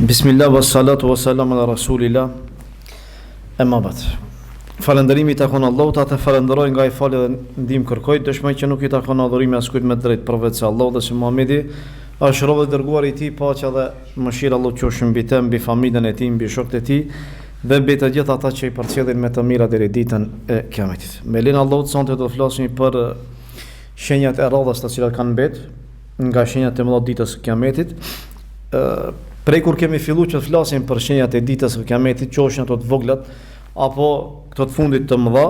Bismillah wa salatu wa salam ala rasulillah. Emma bat. Falënderimi i takon Allahut, atë falenderoj nga i falë dhe ndihmë kërkoj, dëshmoj që nuk i takon adhurimi askujt me drejt përveç se Allahut dhe se Muhamedi është rob dhe dërguar i tij, paqja dhe mëshira e Allahut qofshin mbi të, mbi familjen e tij, mbi shokët e tij dhe mbi të gjithë ata që i përcjellin me të mira deri ditën e Kiametit. Me lenin Allahut sonte do të flasim për shenjat e rradhës të cilat kanë mbet nga shenjat e mëdha ditës së Kiametit. Prej kur kemi filluar që të flasim për shenjat e ditës së Kiametit, qofshin ato të voglat apo këto të fundit të mëdha,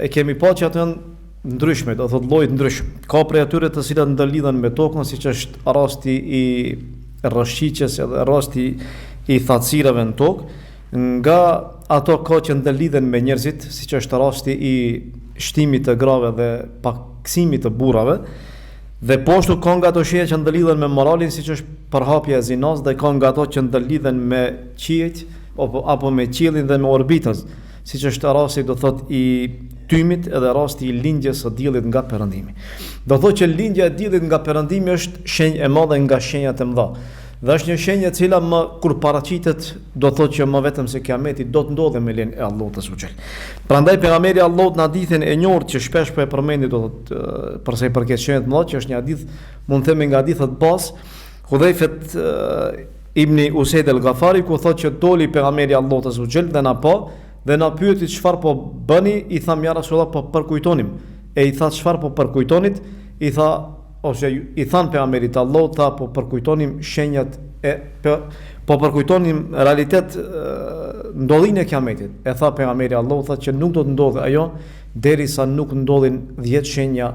e kemi pa që ato janë ndryshme, do thotë lloje të ndryshme. Ka prej atyre të cilat ndërlidhen me tokën, siç është rasti i rrëshqiqjes edhe rasti i thatësirave në tokë, nga ato ka që ndërlidhen me njerëzit, siç është rasti i shtimit të grave dhe paksimit të burrave. Dhe poshtu ka nga ato shenja që ndërlidhen me moralin, siç është përhapja e zinas, dhe ka nga ato që ndërlidhen me qiejt apo me qiellin dhe me orbitën, siç është rasti do thot i tymit edhe rasti i lindjes së diellit nga perëndimi. Do thotë që lindja e diellit nga perëndimi është shenjë e madhe nga shenjat e mëdha. Dhe është një shenjë e cila më kur paraqitet do thotë që më vetëm se Kiameti do të ndodhe me lenin e Allahut azza wa jall. Prandaj pejgamberi Allahut në hadithin e njohur që shpesh po e përmendi do thotë për sa i përket shenjave të mëdha, që është një hadith mund të themi nga hadithet bazë, Hudhaifet ibn Usaid al-Ghafari ku thotë që doli pejgamberi Allahut azza wa jall dhe na pa dhe na pyeti çfarë po bëni, i tham ja Rasulullah po përkujtonim. E i tha çfarë po përkujtonit? I tha ose i than pejgamberit Allahut tha po përkujtonim shenjat po përkujtonim realitet ndodhinë e Kiametit. E tha pejgamberi Allahut tha që nuk do të ndodhe ajo derisa nuk ndodhin 10 shenja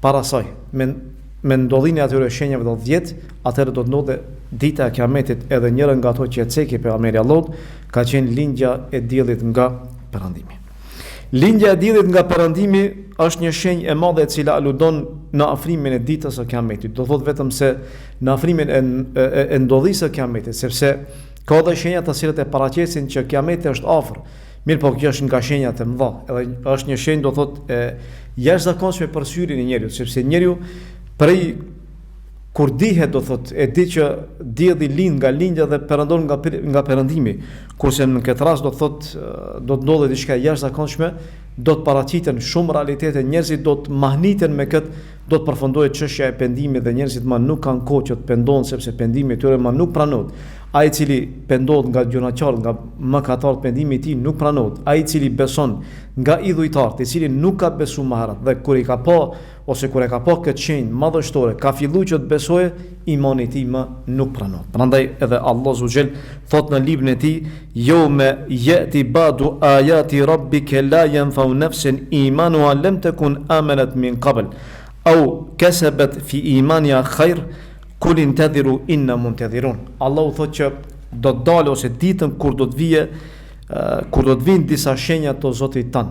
para saj. Me ndodhinë e atyre shenjave do 10, atëherë do të ndodhe dita e Kiametit, edhe njëra nga ato që e ceki pejgamberi Allahut ka qenë lindja e diellit nga perëndimi. Lindja e diellit nga perëndimi është një shenjë e madhe e cila aludon në afrimin e ditës së Kiametit. Do thotë vetëm se në afrimin e ndodhisë së Kiametit, sepse ka edhe shenja të cilat e paraqesin që Kiameti është afër. Mirë, po kjo është nga shenjat e mëdha. Edhe është një shenjë do thotë e jashtëzakonshme për syrin e njeriu, sepse njeriu prej kur dihet do thotë e di që dielli lind nga lindja dhe perëndon nga perëndimi, kurse në këtë rast do thotë do të ndodhë diçka jashtëzakonshme, do të paraqiten shumë realitete, njerëzit do të mahniten me këtë, do të përfundohet çështja e pendimit dhe njerëzit më nuk kanë kohë që të pendohen sepse pendimi i tyre më nuk pranohet. Ai i cili pendohet nga gjunaqar, nga mëkatar, pendimi i tij nuk pranohet. Ai i cili beson nga idhujtar, i cili nuk ka besuar më herët dhe kur i ka pa ose kur e ka pa këtë shenjë madhështore, ka filluar që të besojë, imani i tij më nuk pranohet. Prandaj edhe Allah Zuhel thot në librin e tij, "Yawma yati ba'du ayati rabbika la yanfa'u nafsan imanuha lam takun amanat min qabl aw kasabat fi imaniha khair kul intadhiru inna muntadhirun." Allahu thot që do të dalë ose ditën kur do të vinë disa shenja të Zotit tan.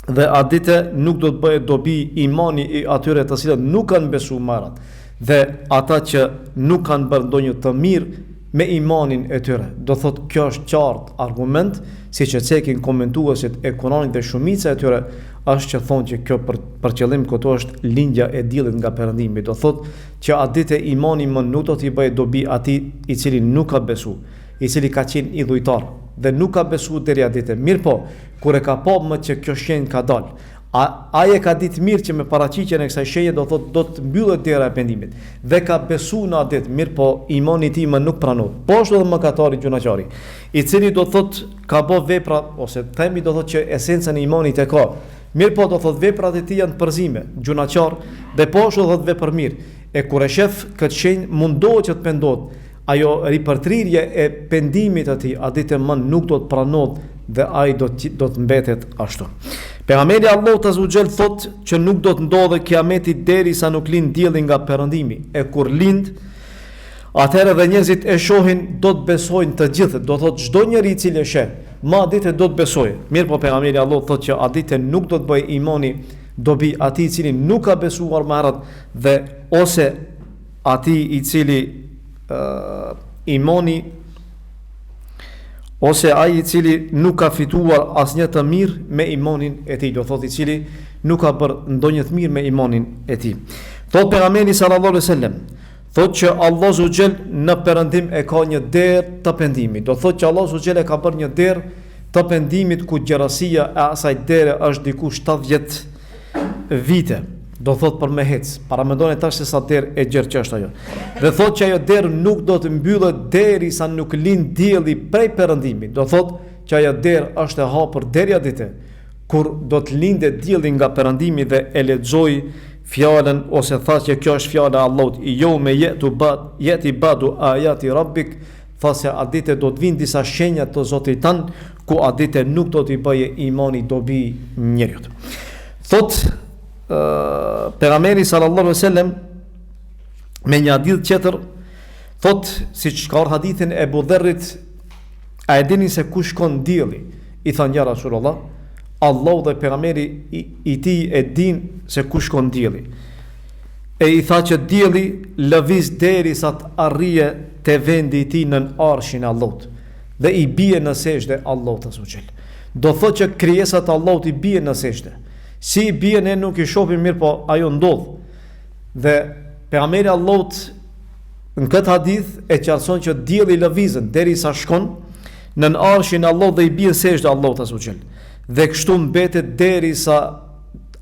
Dhe atë ditë nuk do të bëhet dobi imani i atyre të cilët nuk kanë besuar marrat dhe ata që nuk kanë bërë ndonjë të mirë me imanin e tyre. Do thotë kjo është qartë argument, siç e cekin komentuesit e Kuranit dhe shumica e tyre është që thonë që kjo për qëllim këto është lindja e diellit nga perëndimi. Do thotë që atë ditë imani më nuk do t'i bëjë dobi atij i cili nuk ka besuar, i cili ka qenë idhujtar dhe nuk ka besuar deri atë ditë. Mirë po, kur e ka pa më që kjo shenjë ka dalë, ai e ka ditë mirë që me paraqitjen e kësaj shenje do thotë do të mbyllet dera e pendimit dhe ka besuar në atë ditë, mirë po imani i tij më nuk pranohet. Po ashtu edhe mëkatari gjunaqari, i cili do thotë ka bë vepra ose themi do thotë që esencën e imanit e ka. Mirë po do thotë veprat e tij janë përzime, gjunaqar dhe po ashtu do thotë vepër mirë. E kur e shef këtë shenjë mundohet që të pendohet. Ajo ripërtrirje e pendimit të tij atë ditë më nuk do të pranohet dhe ai do të mbetet ashtu. Pejgamberi Allahut azza wa jall thotë që nuk do të ndodhe Kiameti derisa nuk lind dielli nga perëndimi. E kur lind, atëherë dhe njerëzit e shohin, do të besojnë të gjithë, do thotë çdo njeri i cili e sheh, ma ditë do të besojë. Mirë po pejgamberi Allahut thotë që atë ditë nuk do të bëjë imani dobi atij i cili nuk ka besuar më herët dhe ose atij i cili imani ose ai i cili nuk ka fituar asnjë të mirë me imanin e tij, do thotë i cili nuk ka bërë ndonjë të mirë me imanin e tij. Thotë pejgamberi sallallahu alaihi wasallam, Thot që Allah Zogjel në perëndim e ka një derë të pendimit. Do thot që Allah Zogjel e ka bërë një derë të pendimit ku gjerasia e asaj dere është diku 70 vite. Do thot për me hec. Para mendoni tash se sa derë e gjerë që është ajo. Dhe thot që ajo derë nuk do të mbyllet derisa nuk lind dielli prej perëndimit. Do thot që ajo derë është e hapur deri dite kur do të lindë dielli nga perëndimi dhe e lexoj fjalën ose tha që kjo është fjala e Allahut, jo me jeti badu ayati rabbik, tha se a ditë do të vinë disa shenja të Zotit tan ku a ditë nuk do t'i bëje imani dobi njeriu. Thot pejgamberi sallallahu alaihi wasallam me një hadith tjetër, thot siç ka hadithin e Abu Dharrit, a e dini se ku shkon dielli? I thanë ja Rasulullah, Allahu dhe pejgamberi i tij e din se ku shkon dielli. E i tha që dielli lëviz derisa të arrije te vendi i tij nën arshin e Allahut dhe i bie në sejdë Allahut azhajal. Do thotë që krijesat e Allahut i bien në sejdë. Si i bien ne nuk i shohim mirë, po ajo ndodh. Dhe pejgamberi Allahut në këtë hadith e qartëson që dielli lëvizën derisa shkon nën arshin e Allahut dhe i bien sejdë Allahut azhajal. Dhe kështu mbetet derisa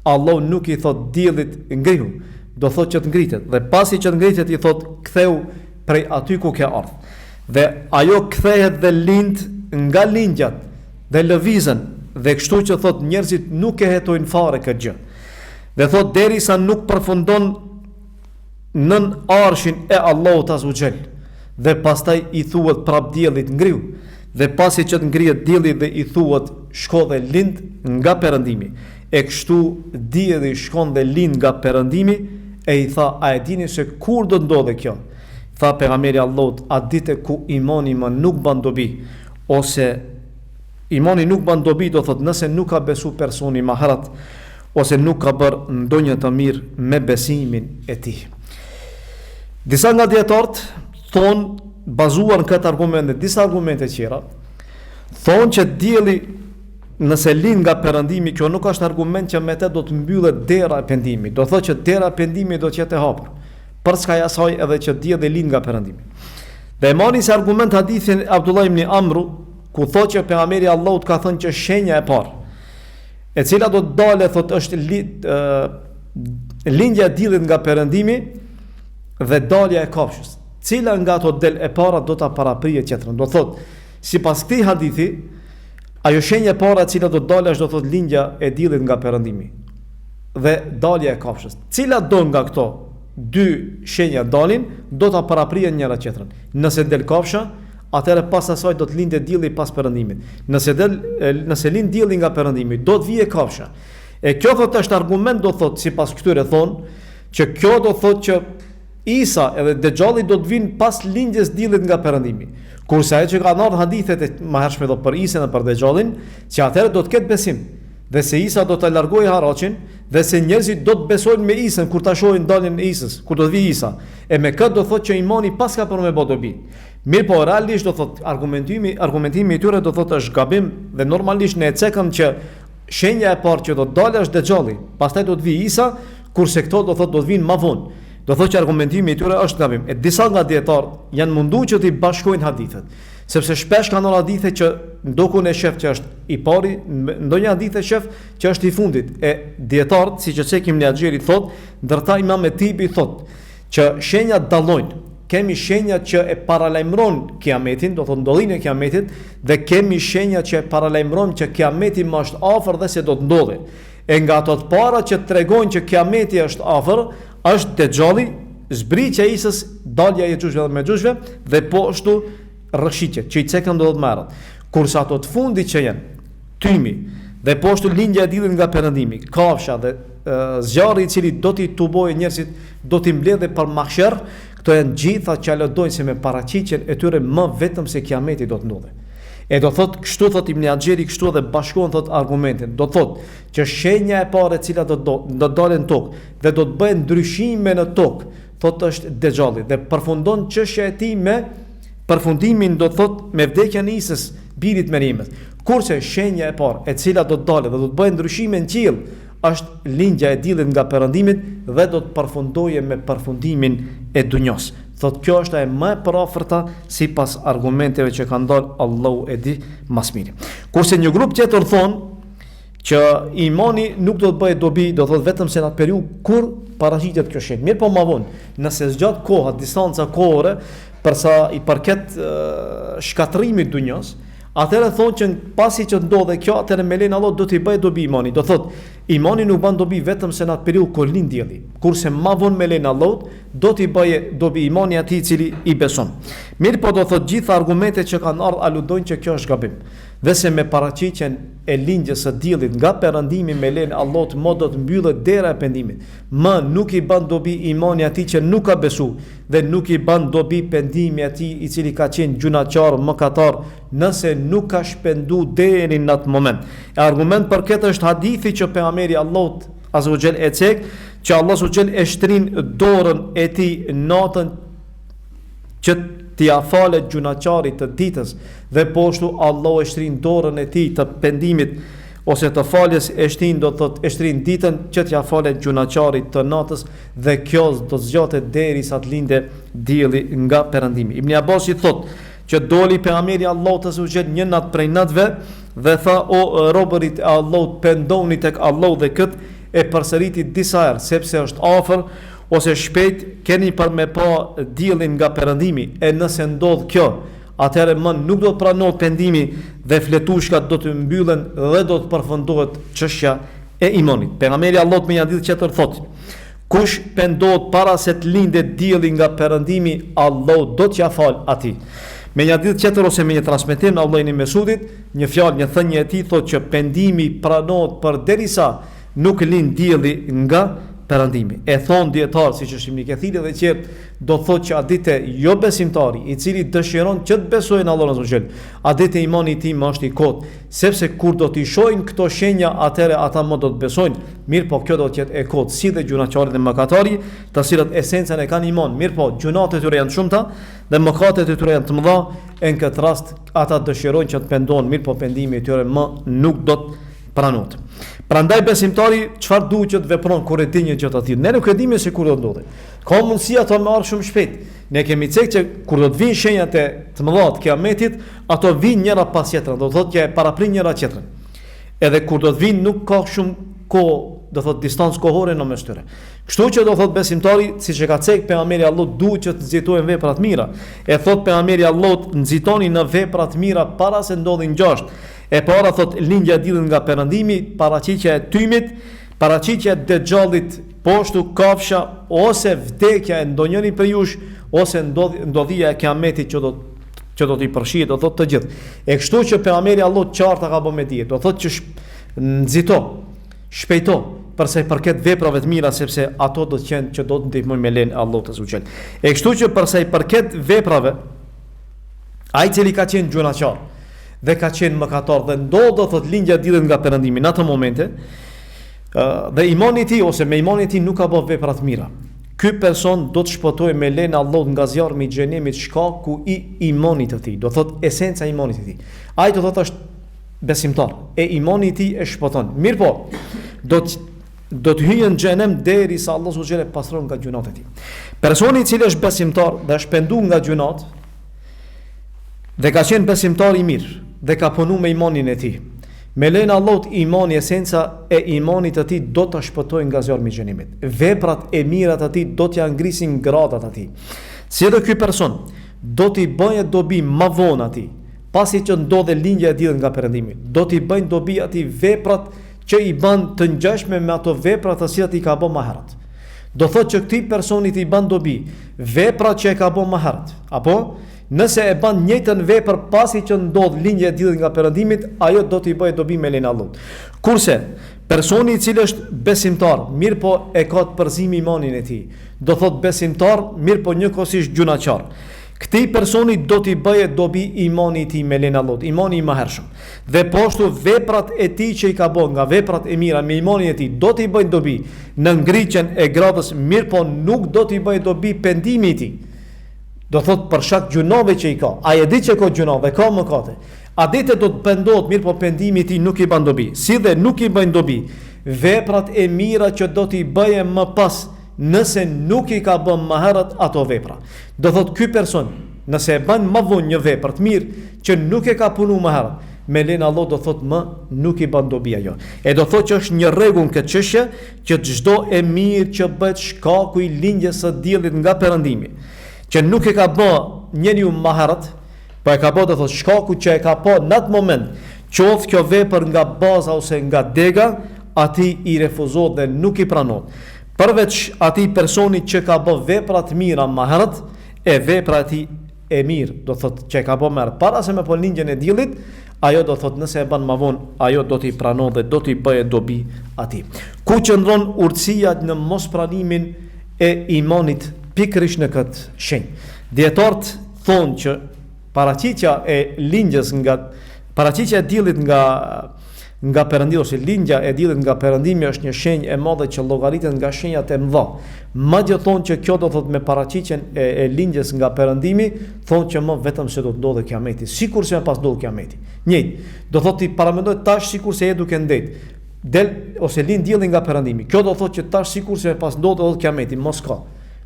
Allah nuk i thot diellit ngrihu, do thot që të ngritet, dhe pasi që të ngritet i thot ktheu prej aty ku ke ardhur. Dhe ajo kthehet dhe lind nga lingjat dhe lëvizën, dhe kështu që thot njerëzit nuk e hetojnë fare këtë gjë. Dhe thot derisa nuk përfundon nën arshin e Allahut azhajal, dhe pastaj i thuhet prap diellit ngrihu. Dhe pasi që të ngrihet dielli dhe i thuhet shko dhe lind nga perëndimi. E kështu dielli shkon dhe lind nga perëndimi, e i tha, a e dini se kur do ndodhe kjo? Tha pejgamberi Allahut, a dite ku imani më nuk ban dobi, ose imani nuk ban dobi, do thot nëse nuk ka besu personi maharat, ose nuk ka bërë ndonjë të mirë me besimin e tij. Disa nga dietarët thonë, bazuar në këtë argument dhe disa argumente tjera, thonë që dielli nëse lind nga perëndimi, kjo nuk është argument që me të do të mbyllet dera e pendimit. Do thotë që dera e pendimit do të jetë e hapur. Për çka asaj edhe që dielli lind nga perëndimi. Dhe e marrin si argument hadithin Abdullah ibn Amru, ku thotë që pejgamberi Allahut ka thënë që shenja e parë, e cila do të dalë, thotë është lindja e diellit nga perëndimi dhe dalja e kafshës. Cila nga ato del e para do ta paraprije tjetrën. Do thot, sipas këtij hadithi, ajo shenja e para e cila do të dalë është do thot lindja e diellit nga perëndimi dhe dalja e kafshës. Cila do nga këto dy shenja dalin, do ta paraprijen njëra tjetrën. Nëse del kafsha, atëherë pas asaj do të lindë dielli pas perëndimit. Nëse lind dielli nga perëndimi, do të vijë kafsha. E kjo thot është argument, do thot sipas këtyre thonë që kjo do thot që Isa edhe Dejjalli do të vinë pas lindjes diellit nga perëndimi. Kurse ajo që ka ndodhur hadithet e mëhershme do për Isën dhe për Dejjallin, që atëherë do të ketë besim, dhe se Isa do të largojë harroqin, dhe se njerëzit do të besojnë me Isën kur ta shohin daljen e Isës, kur do të vijë Isa. E me këtë do thotë që imani pas ka për me bë dobi. Mirë, po realisht do thotë argumentimi i tyre do thotë është gabim, dhe normalisht ne e cekëm që shenja e parë që do të dalë është Dejjalli, pastaj do të vijë Isa, kurse këto do thotë do të vinë më vonë. Do thotë që argumentimi i tyre është gabim. E disa nga dietarët janë munduar që të bashkojnë hadithet, sepse shpesh kanë hadithe që ndokun e shef që është i pari, ndonjë hadith e shef që është i fundit. E dietarët, siç e cekim në Axheri thotë, ndërta Imam Tibi thotë që shenjat dallojnë. Kemi shenjat që e paralajmëron kiametin, do thotë ndodhinë e kiametit, dhe kemi shenjat që e paralajmëron që kiameti më është afër dhe se do të ndodhë. E nga ato të para që tregojnë që kiameti është afër, është Dejjalli, zbritja e Isës, dalja e xhushve dhe me xhushve, dhe po ashtu rrëshitjet, që i cekën do të marrën. Kurse ato të fundit që janë tymi, dhe po ashtu lindja e diellit nga perëndimi, kafsha dhe zjarri i cili do t'i tubojë njerëzit, do t'i mbledhë për mahsher, këto janë gjitha që alodojnë se me paraqitjen e tyre më vetëm se kiameti do të ndodhë. E do thot kështu, thot Ibn Axheri kështu dhe bashkohen thot argumentin. Do thot që shenja e parë e cila do dalën në tokë dhe do të bëjë ndryshime në tokë, thot është Dejjalli, dhe përfundon çështja e tij me përfundimin, do thot me vdekjen e Isës, birit Merimit. Kurse shenja e parë e cila do të dalë dhe do të bëjë ndryshime në qiell është lindja e diellit nga perëndimit dhe do të përfundojë me përfundimin e dunjos. Thot kjo është e më e përafërta sipas argumenteve që kanë dhënë Allahu e di më së miri. Kurse një grup tjetër thonë që imani nuk do të bëhet dobi, do thot vetëm se në atë periudhë kur paraqitet kjo shenjë. Mirë po më vonë, nëse zgjat koha, distanca kohore, përsa i përket shkatërimit dunjos, atëherë thonë që pasi që ndodhe kjo, atëherë me lenin Allah do t'i bëjë dobi imani. Do thot, imani nuk ban dobi vetëm se në atë periudhë kur lind dielli. Kurse më vonë me lenin Allah do t'i bëjë dobi imani atij i cili i beson. Mirë po do thot gjitha argumentet që kanë ardhur aludojnë që kjo është gabim. Dhe se me paraqitjen e lindjes së diellit nga perëndimi me lenin Allah më do të mbyllet dera e pendimit. Më nuk i ban dobi imani atij që nuk ka besu dhe nuk i ban dobi pendimi atij i cili ka qenë gjunaçar, mëkatar, nëse nuk ka shpendu deri në atë moment. E argument për këtë është hadithi që pejgamberi Allahut azza wa jall e cek, që Allah azza wa jall e shtrin dorën e tij natën që t'ia falet gjunaçarit të ditës dhe poshtu Allah e shtrin dorën e tij të pendimit ose të faljes e shtrin, do thot e shtrin ditën që t'ia falet gjunaçarit të natës dhe kjo do zgjatet derisa të linde dielli nga perëndimi. Ibn Abbas i thot që doli pejgamberi Allahut azza wa jall një natë prej natëve dhe tha o robërit e Allahut, pendoni tek Allah dhe kët e përsëriti disa herë sepse është afër ose shpejt keni për me pa diellin nga perëndimi, e nëse ndodh kjo, atëherë më nuk do të pranohet pendimi dhe fletushkat do të mbyllen dhe do të përfundohet çështja e imanit. Pejgamberi Allahut me një hadith tjetër thotë: kush pendohet para se të lindet dielli nga perëndimi, Allahu do t'ia fal atij. Me një hadith tjetër ose me një transmetim në Abdullah ibn Mesudit, një fjalë, një thënie e tij thotë që pendimi pranohet përderisa nuk lind dielli nga perëndimi. E thon dietar siç është Ibn Kathiri dhe që do thotë që adite jo besimtari i cili dëshiron që të besojë në Allahun azza wa jall, adite imani i tij më është i kot, sepse kur do t'i shohin këto shenja atëherë ata më do të besojnë. Mirë po kjo do të jetë e kot si dhe gjunaçari dhe mëkatari, të cilët esencën e kanë iman. Mirë po gjunat e tyre janë të shumta dhe mëkatet e tyre janë të mëdha, e në këtë rast ata dëshirojnë që të pendohen, mirë po pendimi i tyre më nuk do të pranohet. Prandaj besimtari çfarë duhet që të vepron kur e di një gjë të tillë? Ne nuk e dimë se kur do ndodhi. Ka mundësi ato më ardh shumë shpejt. Ne kemi thënë që kur do të vinë shenjat e të mëdha të kiametit, ato vijnë njëra pas tjetrës, do thotë që e paraprin njëra tjetrën. Edhe kur do të vinë nuk ka shumë kohë, do thotë distancë kohore në mes tyre. Kështu që do thotë besimtari, siç e ka thënë pejgamberi Allahut, duhet që të nxitojnë vepra të mira. E thotë pejgamberi Allahut, nxitoni në vepra të mira para se ndodhin ngjashtë. E para thot lindja e diellit nga perëndimi, paraqitja e tymit, paraqitja e dexhallit, poshtu kafsha ose vdekja e ndonjëri prej jush ose ndodhia e kiametit që do t'i përfshijë, do thot të gjithë. E kështu që pejgamberi Allahu qarta ka bën me dije, do thot që nxito, shpejto për sa i përket veprave të mira, sepse ato do të qenë që do të ndihmojnë me lenin Allahut azza wa jall. E kështu që për sa i përket veprave, ai cili ka qenë gjunaçar dhe ka qenë mëkatar dhe ndodh do thot lindja e diellit nga perëndimi në ato momente, dhe imani i tij ose me imani i tij nuk ka bërë vepra të mira, ky person do të shpëtojë me lenin Allahut nga zjarmi i xhenemit shkaku i imanit të tij, do thot esenca e imanit të tij. Ai do thot është besimtar e imani i tij e shpëton. Mirë po, do të hyjë në xhenem derisa Allahu subhanahu wa taala pastron nga gjunat e tij. Personi i cili është besimtar dhe është penduar nga gjunat dhe ka qenë besimtar i mirë dhe ka punu me imanin e tij, me lenin Allahut imani, esenca e imanit të tij do ta shpëtojë nga zjarmi i xhenimit. Veprat e mira të tij do t'ia ngrisin gradat të tij. Si edhe ky person do t'i bëjë dobi më vonë atij, pasi që ndodhe lindja e diellit nga perëndimi, do t'i bëjnë dobi atij veprat që i bën të ngjashme me ato vepra të cilat i ka bën më herët. Do thotë që këtij personit i bën dobi veprat që e ka bën më herët, apo nëse e bën njëjtën vepër pasi që ndodh lindja e diellit nga perëndimit, ajo do t'i bëjë dobi me lenin Allahut. Kurse personi i cili është besimtar, mirë po e ka të përzimi imanin e tij, do thotë besimtar, mirë po njëkohësisht gjunaçar, këtij personi do t'i bëjë dobi imani i tij me lenin Allahut, imani i mëhershëm. Dhe poshtu veprat e tij që i ka bën nga veprat e mira me imanin e tij do t'i bëjë dobi në ngritjen e gradës, mirë po nuk do t'i bëjë dobi pendimi i tij. Do thot për shkak gjunave që i ka. Ai e di që ka gjunave, ka mëkate. A ditë do të pendohet, mirë po pendimi i tij nuk i bën dobi. Si dhe nuk i bën dobi veprat e mira që do t'i bëje më pas, nëse nuk i ka bën më herët ato vepra. Do thot ky person, nëse e bën më vonë një vepër të mirë që nuk e ka punu më herët, me lenë Allah do thot më nuk i bën dobi ajo. E do thot që është një rregull këtë çështje që çdo e mirë që bëhet shkaku i lindjes së diellit nga perëndimi, që nuk e ka bë njeriu më herët, po e ka bë do thot shkaku që e ka pa në atë moment, qoftë kjo vepër nga baza ose nga dega, ati i refuzohet dhe nuk i pranohet. Përveç atij personi që ka bë vepra të mira më herët, e vepra e tij e mirë, do thot që e ka bë më herët para se me po lindjen e diellit, ajo do thot nëse e bën më vonë, ajo do t'i pranohet dhe do t'i bëjë dobi atij. Ku qëndron urtësia në mospranimin e imanit pikërisht në këtë shenjë? Dietarët thonë që paraqitja e lindjes paraqitja e diellit nga perëndimi ose lindja e diellit nga perëndimi është një shenjë e madhe që llogaritet nga shenjat e mëdha. Madje thonë që kjo do thot me paraqitjen e lindjes nga perëndimi, thonë që më vetëm se do të ndodhe kiameti, sikurse pas ndodh kiameti. Njëjtë, do thot ti paramendoj tash sikurse je duke ndet. Del ose lind dielli nga perëndimi. Kjo do thot që tash sikurse pas ndodh kiameti, mos ka.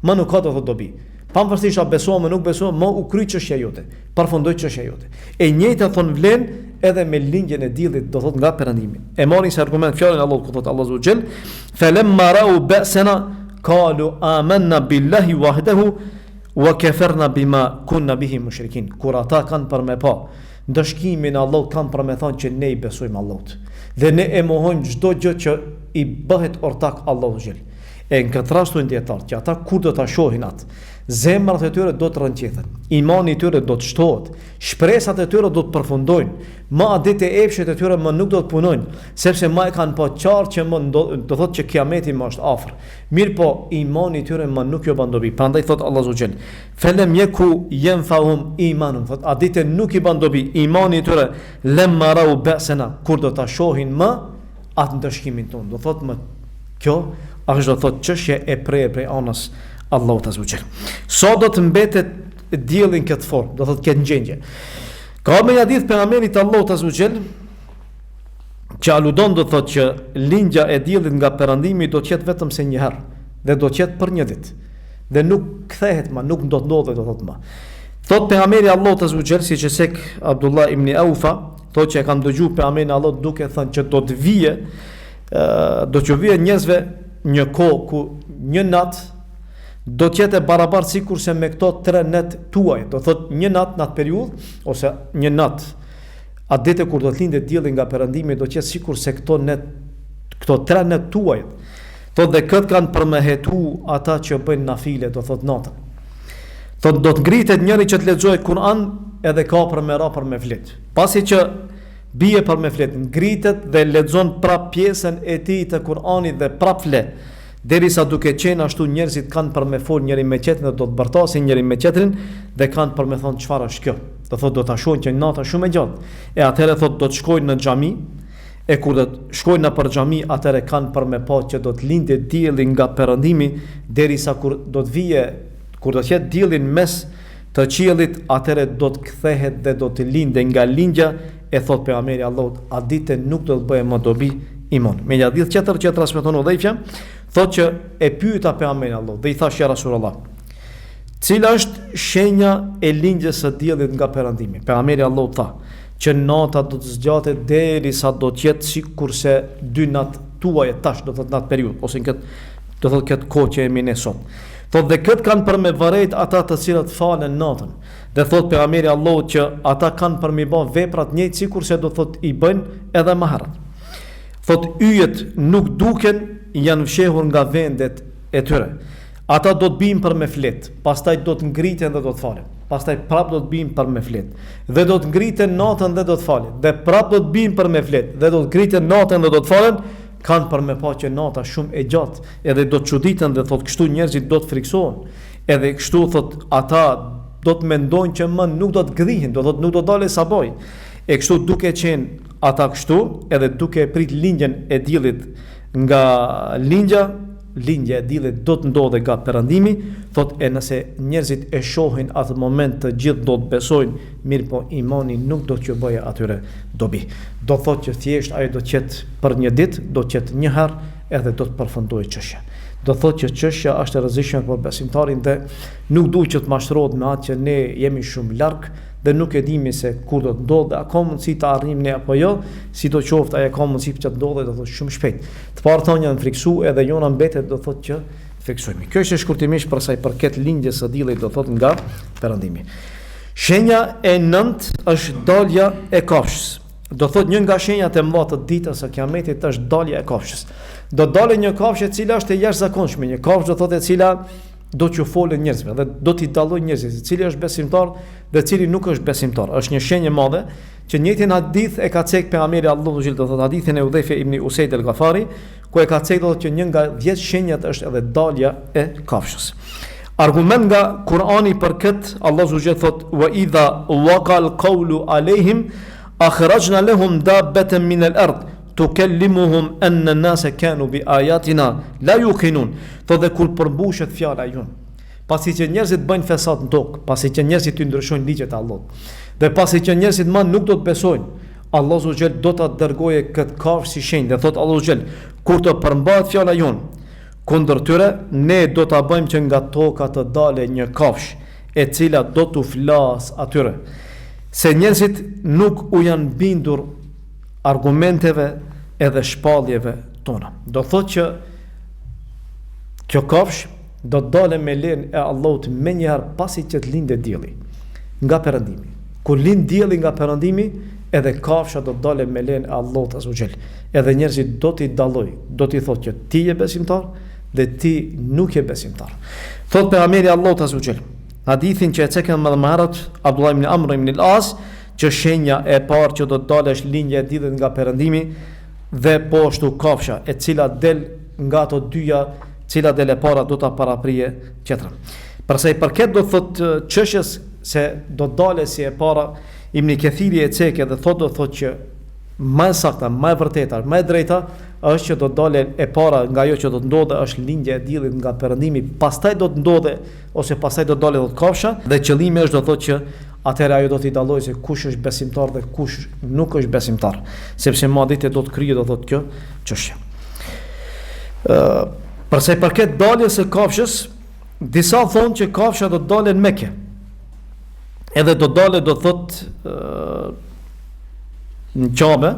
Më nuk ka do thot dobi. Pavarësisht a besohem apo nuk besohem, më u kry çështja jote. Përfundoi çështja jote. E njëjta thon vlen edhe me lindjen e diellit, do thot nga perëndimi. E marrin si argument fjalën e Allahut, ku thot Allahu xhel, "Falamma ra'u ba'sana qalu amanna billahi wahdahu wa kafarna bima kunna bihi mushrikin." Kur ata kanë për me pa ndëshkimin e Allahut, kanë për me thonë që ne i besojmë Allahut dhe ne e mohojmë çdo gjë që i bëhet ortak Allahu xhel. E në këtë rast dietar që ata kur do ta shohin atë, zemrat e tyre do të rënqethen, imani i tyre do të shtohet, shpresat e tyre do të përfundojnë, më adet e epshet e tyre më nuk do të punojnë, sepse më e kanë pa qartë që më do thotë që kiameti më është afër. Mirë po, imani i tyre më nuk jo bën dobi. Prandaj thot Allahu xhel, "Felem yeku yanfa'hum imanun." Thot adet nuk i bën dobi imani i tyre lamma ra'u ba'sana, kur do ta shohin më atë ndëshkimin ton. Do thot më kjo është do thot çështje e prej anës Allahu ta zgjë. Sa do të mbetet dielli në këtë formë, do thotë këtë ngjendje. Ka me hadith pejgamberit Allahu ta zgjë, që aludon do thotë që lindja e diellit nga perëndimi do të jetë vetëm se një herë dhe do të jetë për një ditë. Dhe nuk kthehet më, nuk do të ndodhet do thotë më. Thot pejgamberi Allahu ta zgjë, siç e sek Abdullah ibn Aufa, thotë që e kanë dëgjuar pejgamberin Allahu duke thënë që do të vije njerëzve një kohë ku një natë do të jetë barabartë sikurse me këto 3 net tuaj. Do thot një natë në atë periudhë ose një natë atë ditë kur do të lindë dielli nga perëndimi do të jetë sikurse këto 3 net tuaj. Thot dhe këtë kanë përmehetu ata që bëjnë nafile, do thot natën. Thot do të ngritet njëri që të lexojë Kur'an edhe ka për me ra për me flet. Pasi që bie për me flet, ngritet dhe lexon prap pjesën e tij të Kur'anit dhe prap flet. Derisa duke qenë ashtu njerëzit kanë për me fol njëri me tjetrin dhe do të bërtasin njëri me tjetrin dhe kanë për me thonë çfarë është kjo. Do thotë do ta shohin që nata shumë e gjatë. E atëherë thotë do të shkojnë në xhami, e kur do të shkojnë në për xhami, atëherë kanë për me pa që do të lindë dielli nga perëndimi, derisa kur do të jetë dielli në mes të qiellit, atëherë do të kthehet dhe do të lindë nga lindja, e thotë pejgamberi Allahut, a ditë nuk do të bëhe më dobi iman. Me një hadith tjetër që transmeton Udhejfja, thotë që e pyeta pejgamberin Allah dhe i thash ja Rasulullah, cila është shenja e lindjes së diellit nga perëndimi? Pejgamberi Allah tha që nata do të zgjatet derisa do të jetë sikurse 2 natë tuaja tash, do thotë në atë periudhë ose në këtë do thotë këtë kohë që jemi ne sot. Thotë dhe këtë kanë për me vërejt ata të cilët falen natën. Dhe thotë pejgamberi Allah që ata kanë për me bë veprat njëjtë sikurse do thotë i bëjnë edhe më herët. Thotë yjet nuk duken, janë fshehur nga vendet e tyre. Ata do të bimë për me flet, pastaj do të ngriten dhe do të falen. Pastaj prap do të bimë për me flet, dhe do të ngriten natën dhe do të falen. Dhe prap do të bimë për me flet, dhe do të ngriten natën dhe do të falen. Kanë për me pa që nata shumë e gjatë, edhe do të çuditen dhe thotë kështu njerëzit do të friksohen. Edhe kështu thotë ata do të mendojnë që më nuk do të gdhihen, do thotë nuk do dalë sabaj. E kështu duke qenë ata kështu, edhe duke prit lindjen e diellit nga lindja, lindja e diellit do të ndodhe nga perëndimi, thot e nëse njerëzit e shohin atë moment të gjithë do të besojnë, mirë po imani nuk do t'ju bëjë atyre dobi. Do thot që thjesht ajo do të qetë për një ditë, do të qetë një herë edhe do të përfundojë çështja. Do thot që çështja është e rrezikshme për besimtarin dhe nuk duhet që të mashtrohet me atë që ne jemi shumë larg dhe nuk e dimi se kur do të ndodhe, a ka mundësi të arrijmë ne apo jo, sidoqoftë ajo ka mundësi që të ndodhe, do thotë shumë shpejt. Të parë thonë janë friksu edhe jona mbetet do thotë që fiksojmë. Kjo është shkurtimisht për sa i përket lindjes së diellit do thotë nga perëndimi. Shenja e 9 është dalja e kafshës. Do thotë një nga shenjat e mëdha të ditës së Kiametit është dalja e kafshës. Do dalë një kafshë e cila është e jashtëzakonshme, një kafshë do thotë e cila do t'ju folë njerëzve dhe do t'i dallojë njerëzit, cili është besimtar dhe cili nuk është besimtar. Është një shenjë e madhe që njëjtin hadith e ka cek pejgamberi Allahu xhil do thotë hadithin e Udhayfe ibn Usaid al-Ghafari, ku e ka cek do thotë që një nga 10 shenjat është edhe dalja e kafshës. Argument nga Kurani për këtë, Allahu xhil thotë wa idha waqa al-qawlu alayhim akhrajna lahum dabbatan min al-ard tukellimuhum anna an-nasa kanu bi ayatina la yuqinun. Dhe kur përmbushet fjala jon, pasi që njerëzit bëjnë fesat në tokë, pasi që njerëzit i ndryshojnë ligjet e Allahut, dhe pasi që njerëzit më nuk do të besojnë, Allahu xhel do ta dërgojë këtë kafshë si shenjë. Dhe thot Allahu xhel, kur të përmbahet fjala jon kundër tyre, ne do ta bëjmë që nga toka të dalë një kafshë e cila do t'u flas atyre. Se njerëzit nuk u janë bindur argumenteve edhe shpalljeve tona. Do thot që kjo kafshë do të dalë me lejen e Allahut më njëherë pasi që të lindë dielli nga perëndimi. Kur lind dielli nga perëndimi, edhe kafsha do të dalë me lejen e Allahut azza xhel. Edhe njerëzit do t'i dallojë, do t'i thotë që ti je besimtar dhe ti nuk je besimtar. Thot pejgamberi Allahut azza xhel, hadithin që e cekën më marrët Abdullah ibn Amr ibn al-As, që shenja e parë që do të dalë është lindja e diellit nga perëndimi dhe po ashtu kafsha e cila del nga ato dyja, cila del e para do ta paraprije tjetrën. Përsa i përket do thot çështjes se do dalë si e para, Ibn Kathiri e ceke dhe do thot që më sakta, më e vërteta, më e drejta është që do dalë e para nga ajo që do të ndodhe është lindja e diellit nga perëndimi, pastaj do të ndodhe ose pastaj do dalë do të kafsha dhe qëllimi është do thot që atëherë ajo do t'i dallojë se kush është besimtar dhe kush nuk është besimtar, sepse madje do të kryejë do thot kjo çështje. Përsa i përket daljes së kafshës, disa thonë që kafsha do të dalë në Mekë. Edhe do dalë do thot në Qabe,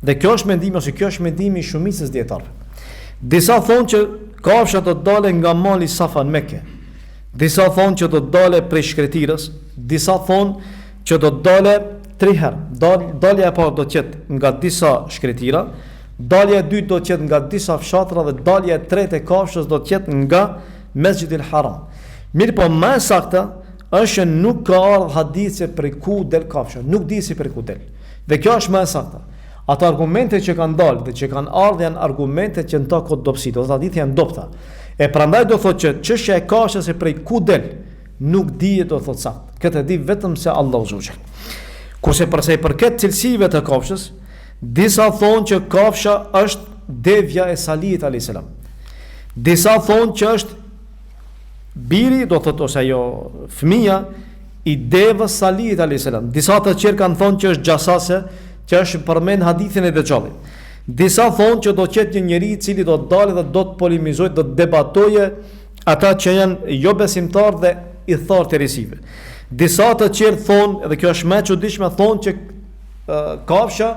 dhe kjo është mendimi ose kjo është mendimi i shumicës dietarëve. Disa thonë që kafsha do të dalë nga mali Safa në Mekë. Disa thonë që do të dalë prej shkretirës, disa thonë që do të dalë 3 herë. Dalja e parë do të jetë nga disa shkretira, dalja e dytë do të jetë nga disa fshatra dhe dalja e tretë e kafshës do të jetë nga Mesjidil Haram. Mirë po më saktë është nuk ka ardhur hadith se prej ku del kafsha, nuk di si prej ku del. Dhe kjo është më saktë. Ato argumente që kanë dalë dhe që kanë ardhur janë argumente që nda kod dobësi, do të thotë janë dobta. E prandaj do thotë që çështja e kafshës se prej ku del nuk dihet do thotë saktë. Këtë di vetëm se Allahu xhel. Kurse përsa i përket cilësive të kafshës, disa thonë që kafsha është devja e Salihit alayhis salam. Disa thonë që është biri, do thotë ose ajo fëmia i devës Salihit alayhis salam. Disa të tjerë kanë thonë që është xhasase, që është përmend hadithin e Dejxhallit. Disa thonë që do të ketë një njeri i cili do të dalë dhe do të polemizojë, do të debatojë ata që janë jo besimtar dhe i tharë të risive. Disa të tjerë thonë, edhe kjo është më e çuditshme, thonë që kafsha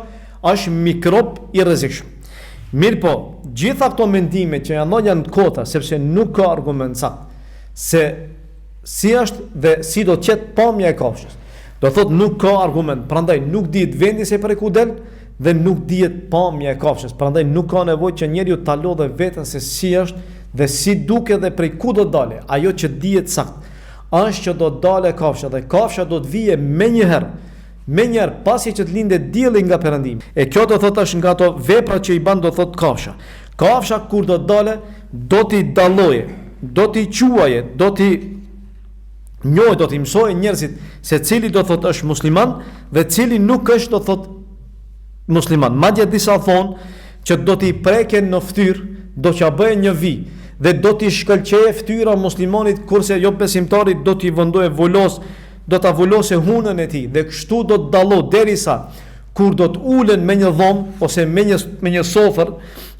është mikrob i rrezikshëm. Mirë po, gjitha këto mendime që janë kota, sepse nuk ka argument saktë se si është dhe si do të jetë pamja e kafshës. Do thotë nuk ka argument, prandaj nuk dihet vendi se prej ku del dhe nuk dihet pamja e kafshës. Prandaj nuk ka nevojë që njeriu ta lodhë veten se si është dhe si duket dhe prej ku do dalë. Ajo që dihet saktë është që do të dalë kafsha dhe kafsha do të vijë më njëherë pasi që të lindë dielli nga perëndimi. E kjo do thotë është nga ato vepra që i bën do thotë kafsha. Kafsha kur do të dalë do t'i dalloje, do t'i quaje, do t'i njojë, do t'i mësojë njerëzit se cili do thotë është musliman dhe cili nuk është do thotë musliman. Madje disa thonë që do t'i preken në fytyrë do t'ja bëjë një vi dhe do t'i shkëlqejë fytyra muslimanit, kurse jo besimtarit do t'i vendoje volos, do ta volose hunën e tij dhe kështu do të dallohet derisa kur do të ulen me një dhomë ose me një sofër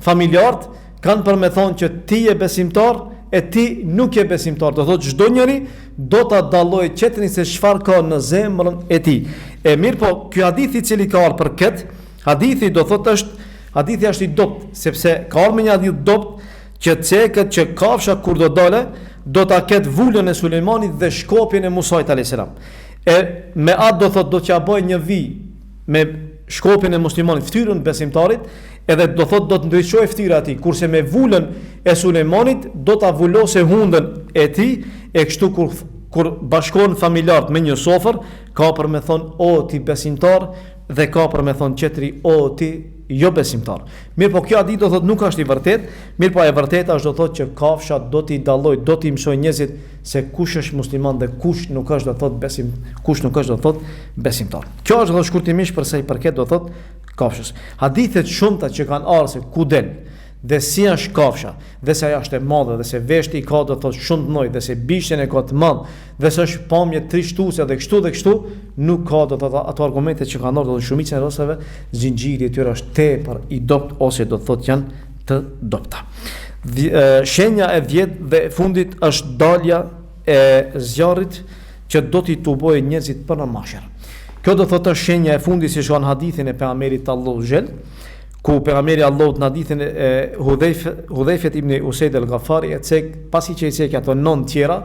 familjarët, kanë për me thonë që ti je besimtar e ti nuk je besimtar. Do thotë çdo njeri do ta dallojë tjetrin se çfarë ka në zemrën e tij. E mirë, po ky hadith i cili ka ardhur për këtë, hadithi do thotë hadithi është i dopt, sepse ka ardhur me një hadith dopt që cekët që kafsha kur do dole, do ta ketë vulën e Sulejmanit dhe shkopjen e Musait alayhis salam. E me atë do thotë do t'ja bëj një vi me shkopjen e muslimanit, fytyrën besimtarit, edhe do thotë do të ndriçojë fytyra e tij, kurse me vulën e Sulejmanit do ta vulose hundën e tij, e kështu kur bashkohen familjarët me një sofër, ka për me thonë o ti besimtar dhe ka për me thonë qetri o ti jo besimtar. Mirë, po kjo hadith do thotë nuk është i vërtet, mirë, po e vërteta është do thotë që kafsha do t'i dalloj, do t'i mësoj njerëzit se kush është musliman dhe kush nuk është do thotë besimtar. Kjo është do shkurtimisht për sa i përket do thotë kafshës. Hadithet shumëta që kanë ardhur se ku del dhe si është kafsha, dhe se ajo është e madhe, dhe se veshti i ka do thotë shumë të mëdha, dhe se bishtin e ka të madh, dhe se është pamje trishtuese dhe kështu, nuk ka do thotë ato argumente që kanë ardhur në shumicën e rasteve, zinxhiri i tyre është tepër i dopt ose do thotë janë të dopta. Shenja e 10 dhe e fundit është dalja e zjarrit që do t'i tubojë njerëzit për në mahsher. Kjo do thotë është shenja e fundit si shkon hadithin e pejgamberit Allahu xhel, ku pejgamberi Allahut në hadithin e Hudhaifet ibn Usaid al-Ghafari pasi që i cek ato 9 tjera,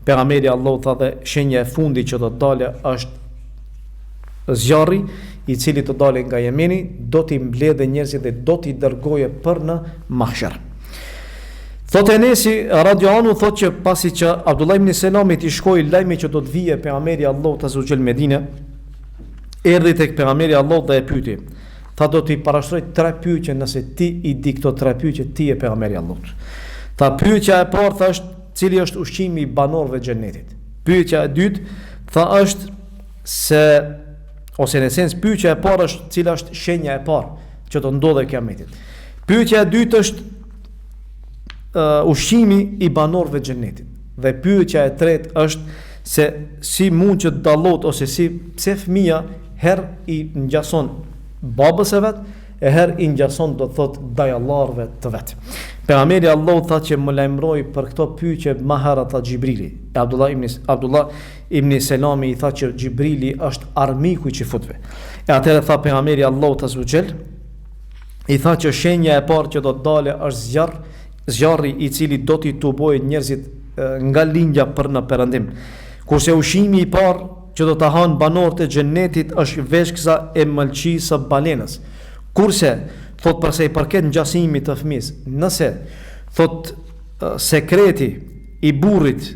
pejgamberi Allahut tha dhe shenja e fundit që do të dalë është zjarri i cili të dalë nga Jemeni, do t'i mbledhë njerëzit dhe do t'i dërgoje për në mahsher. Thotë Enesi radiallahu anhu thotë që pasi që Abdullah ibn Selamit i shkoi lajmi që do të vijë pejgamberi Allahut azza xhel Medinë, erdhi tek pejgamberi Allahut dhe e pyeti. Tha do t'i parashtroj 3 pyetje nëse ti i di këto 3 pyetje ti e pejgamberi Allahut. Tha pyetja e parë thashë cili është ushqimi i banorëve të xhenetit. Pyetja e dytë tha është se ose në sens pyetja e parë është cila është shenja e parë që do ndodhe kiametit. Pyetja e dytë është ushqimi i banorëve të xhenetit. Dhe pyetja e tretë është se si mund që të dallohet ose pse fëmia herë i ngjason babës e vet e herë i ngjason do thot dajallarëve të vet. Pejgamberi Allahu tha që më lajmëroi për këto pyetje më herët tha Xhibrili. Abdullah ibn Selami i tha që Xhibrili është armiku i çifutëve. E atëherë tha pejgamberi Allahu azhajal i tha që shenja e parë që do të dalë është zjarri i cili do t'i tubojë njerëzit nga lindja për në perëndim. Kurse ushqimi i parë që do të hanë banorët e xhenetit është veshksa e mëlçisë së balenës. Kurse thot përse i përket ngjasimit të fëmis, nëse thot sekreti i burrit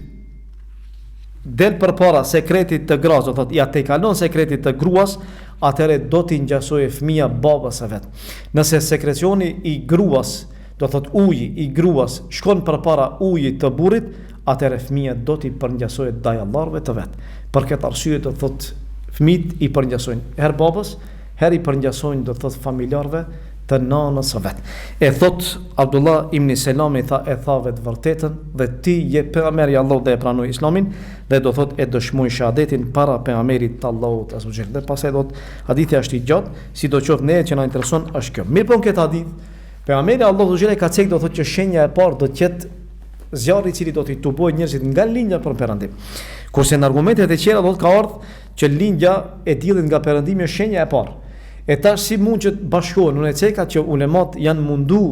del përpara sekretit të graës, do thot ja tejkalon sekretit të gruas, atëherë do t'i ngjasojë fëmia babës së vet. Nëse sekrecioni i gruas, do thot uji i gruas shkon përpara ujit të burrit, atëherë fëmia do t'i përngjasojë dajallarëve të vet. Për këtë arsye do thot fëmijët i përngjasojnë herë babës, herë i përngjasojnë do thot familjarëve të nanës së vet. E thot Abdullah ibn Selami tha vetë vërtetën dhe ti je pejgamberi i Allahut dhe e pranoi Islamin dhe do thot e dëshmoi shahadetin para pejgamberit të Allahut azhajal. Dhe pastaj do hadithi është i gjatë, sidoqoftë ne që na intereson është kjo. Mirë, po këtë hadith pejgamberi Allahu azhajal ka thënë do thot që shenja e parë do të jetë zjarri i cili do t'i tubojë njerëzit nga lindja për perëndim. Kurse në argumentet e tjera do të ka ardhur që lindja e diellit nga perëndimi është shenja e parë. E tash si mund që të bashkohen? Unë e ceka që ulemat janë mundu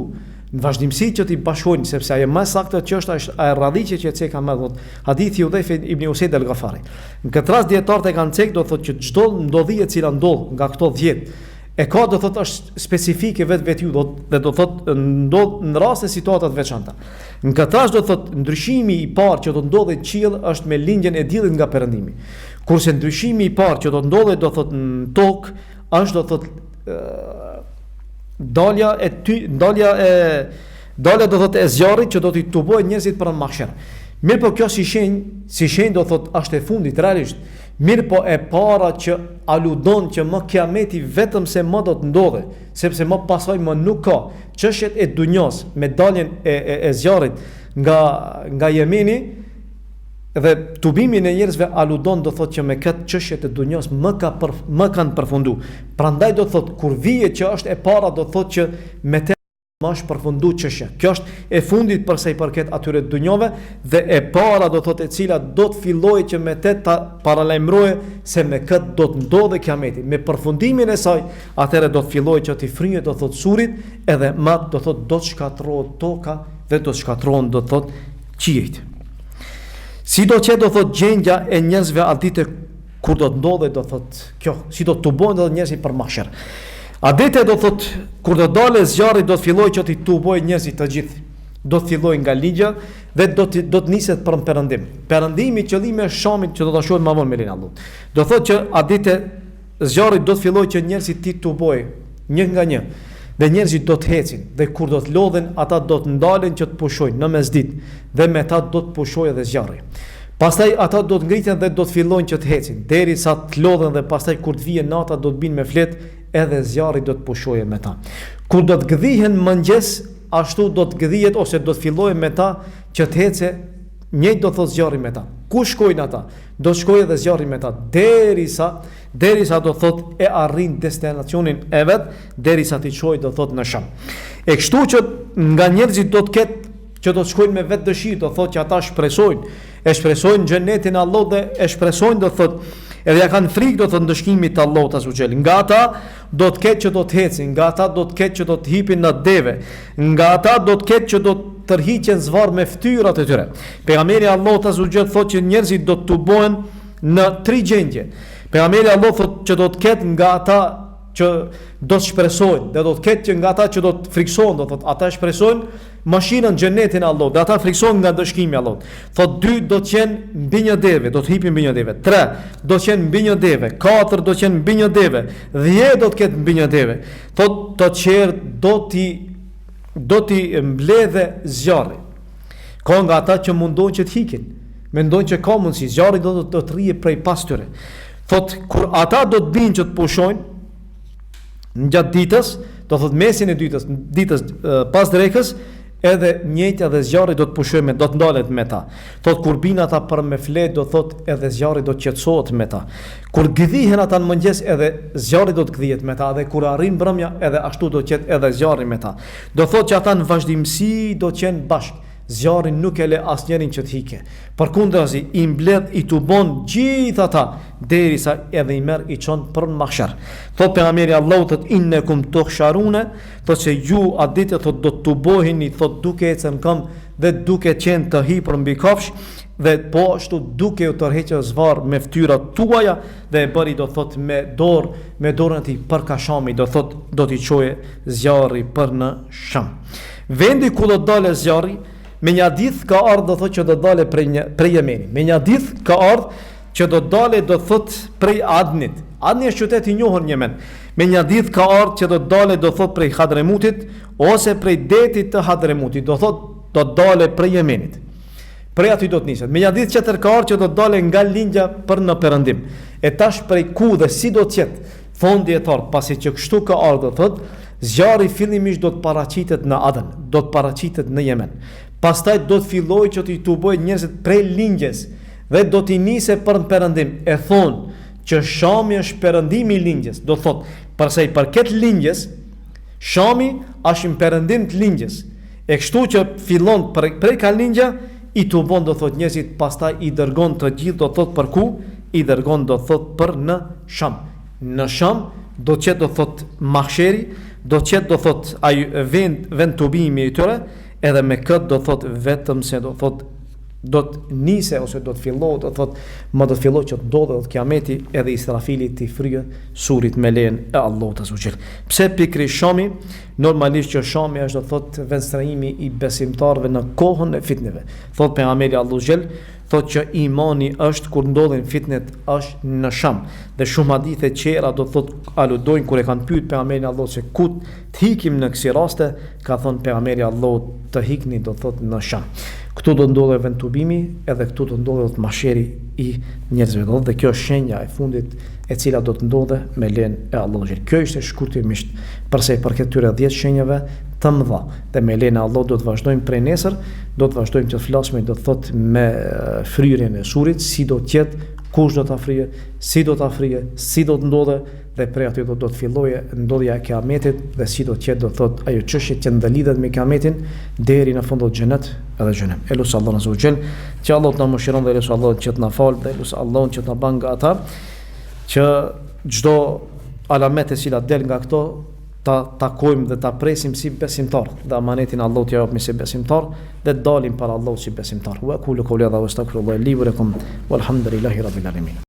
në vazhdimsi që t'i bashkojnë, sepse ajo më saktë çështja është ajo radhiçe që e ceka më thot hadithi Hudhaifet ibn Usaid al-Ghafari. Në këtë rast dietarët e kanë cek do thotë që çdo ndodhi e cila ndodh nga këto 10 e ka do thotë është specifike vetë ju dhe do thotë ndodh në raste situata të veçanta. Në këtë rast do thotë ndryshimi i parë që do ndodhet në qiell është me lindjen e diellit nga perëndimi. Kurse ndryshimi i parë që do ndodhet do thotë në tokë është do thotë dalja do thotë e zjarrit që do t'i tubojë njerëzit për në mahsher. Mirë, po kjo si shenjë do thotë është e fundit realisht. Mirë po e para që aludon që më kiameti vetëm se më do të ndodhe, sepse më pasoj më nuk ka çështjet e dunjos me daljen e zjarrit nga Jemeni dhe tubimin e njerëzve aludon do thotë që me këtë çështjet e dunjos më kanë përfundu. Prandaj do thotë kur vije që është e para do thotë që me të më është përfundu çështja. Kjo është e fundit për sa i përket atyre dunjove dhe e para do thotë e cila do të fillojë që me të ta paralajmëroje se me këtë do të ndodhe kiameti. Me përfundimin e saj, atëherë do të fillojë që të fryhet do thotë surit edhe më do thotë do të shkatërrohet toka dhe do të shkatërrohen do thotë qiejt. Si do që do thotë gjendja e njerëzve atë ditë kur do të ndodhe do thotë kjo, si do të tubojnë do njerëzit për mahsher. A dite do thot, kur do dale zjarri do të filloj që ti tuboj njerëzit të gjithë. Do të filloj nga ligja dhe do të niset për në perëndim. Perëndimi qëllimi është Shamit që do ta shohim më vonë me lenin Allah. Do thot që a dite zjarri do të filloj që njerëzit ti tuboj një nga një. Dhe njerëzit do të hecin dhe kur do të lodhen ata do të ndalen që të pushojnë në mesditë dhe me ta do të pushojë edhe zjarri. Pastaj ata do të ngriten dhe do të fillojnë që të hecin derisa të lodhen dhe pastaj kur të vijë nata do të binë me flet edhe zjarri do të pushojë me ta. Kur do të gdhihen mëngjes, ashtu do të gdhihet ose do të fillojë me ta që të hece, njëjtë do thotë zjarri me ta. Ku shkojnë ata? Do të shkojë edhe zjarri me ta derisa do thotë e arrin destinacionin e vet, derisa ti çojë do thotë në Sham. E kështu që nga njerëzit do të ketë që do të shkojnë me vetë dëshirë, do thotë që ata shpresojnë xhenetin e Allahut dhe e shpresojnë do thotë edhe ja kanë frikë do të ndëshkimit të Allahut azhajal. Nga ata do të ketë që do të hecin, nga ata do të ketë që do të hipin në deve, nga ata do të ketë që do të tërhiqen zvarr me fytyrat e tyre. Pejgamberi Allahut azhajal thotë që njerëzit do të tubohen në 3 gjendje. Pejgamberi Allahut thotë që do të ketë nga ata që do të shpresojnë, dhe do të ketë që nga ata që do të friksohen, do thotë ata shpresojnë mashinën xhenetin e Allahut, dhe ata friksohen nga dëshkimi i Allahut. Thot 2 do të qenë mbi një deve, do të hipin mbi një deve. 3 do të qenë mbi një deve, 4 do të qenë mbi një deve, 10 do të ketë mbi një deve. Thot të qerë do t'i mbledhe zjarri. Ka nga ata që mundojnë që të hikin, mendojnë që ka mundësi, zjarri do të rrije prej pas tyre. Thot kur ata do të binë që të pushojnë në gjatë ditës, do thot mesin e ditës pas drekës, edhe njëjtë edhe zjarri do të pushojë do të ndalet me ta. Thot kur bin ata për me flet, do thot edhe zjarri do të qetësohet me ta. Kur gdhihen ata në mëngjes, edhe zjarri do të gdhihet me ta, dhe kur arrin mbrëmja, edhe ashtu do të qet edhe zjarri me ta. Do thot që ata në vazhdimsi do të qenë bashkë. Zjarri nuk e le asnjërin që të hike. Përkundrazi i mbledh i tubon gjithë ata derisa edhe i merr i çon për në mahsher. Thot pejgamberi Allahu thot innakum tuhsharuna, thot se ju atë ditë thot do të tuboheni thot duke ecën këmbë dhe duke qenë të hipur mbi kafsh dhe po ashtu duke u tërhequr zvarr me fytyrat tuaja dhe e bëri do thot me dorën e tij për Kashami, do thot do t'i çoje zjarri për në Sham. Vendi ku do dalë zjarri me një hadith ka ardhur do thotë që do dalë prej Yemenit. Me një hadith ka ardhur që do dalë do thotë prej Adnit. Adni është qytet i njohur në Yemen. Me një hadith ka ardhur që do dalë do thotë prej Hadremutit ose prej detit të Hadremutit. Do thotë do dalë prej Yemenit. Prej aty do të niset. Me një hadith tjetër ka ardhur që do dalë nga lindja për në perëndim. E tash prej ku dhe si do të jetë fondi i tharë, pasi që kështu ka ardhur thotë zjarri fillimisht do të paraqitet në Aden, do të paraqitet në Yemen. Pastaj do të fillojë që t'i tubojë njerëzit prej lindjes dhe do t'i nise për në perëndim. E thonë që Shami është perëndimi i lindjes. Do thotë, përsa i përket lindjes, Shami është në perëndim të lindjes. E kështu që fillon prej ka lindja, i tubon do thotë njerëzit, pastaj i dërgon të gjithë do thotë për ku? I dërgon do thotë për në Sham. Në Sham do të qetë do thotë mahsheri, do të qetë do thotë ai vend tubimi i tyre. Edhe me këtë do thot vetëm se do thot do të nise ose do të fillohet do thot më do të fillojë që të ndodhet kiameti edhe Israfili të fryjë surit me lejen e Allahut azhajal. Pse pikërisht Shami? Normalisht që Shami është do thot vendstrehimi i besimtarëve në kohën e fitneve. Thot pejgamberi azhajal thot që imani është kur ndodhin fitnet është në Sham. Dhe shumë hadithe qera do thot aludojnë kur e kanë pyet pejgamberin Allahut se ku të hikim në kësi raste, ka thonë pejgamberi Allahut të hikni do thot në Sham. Këtu do ndodhe vend tubimi, edhe këtu do ndodhe masheri i njerëzve. Dhe kjo është shenja e fundit e cila do të ndodhe me lejen e Allahut. Kjo ishte shkurtimisht përse i përket këtyre 10 shenjave të mëdha. Dhe me lejen e Allahut do të vazhdojmë prej nesër, do të vazhdojmë që të flasim, do të thotë me fryrjen e surit, si do të jetë, kush do ta frije, si do ta frije, si do të ndodhe dhe prej aty do të fillojë ndodhja e kiametit dhe si do të jetë do të thotë ajo çështje që ndalidhet me kiametin deri në fund do xhenet edhe xhenem. Elus Allahu azza wa jall, që Allah të na mëshiron dhe elus Allah që të na fal dhe elus Allah që të na bën nga ata që çdo alamet e cilat del nga këto ta takojmë dhe ta presim si besimtar dhe amanetin Allah t'ja japmi si besimtar dhe dalim para Allah si besimtar. Wa aqulu qawli hadha wa astaghfirullaha li wa lakum walhamdulillahi rabbil alamin.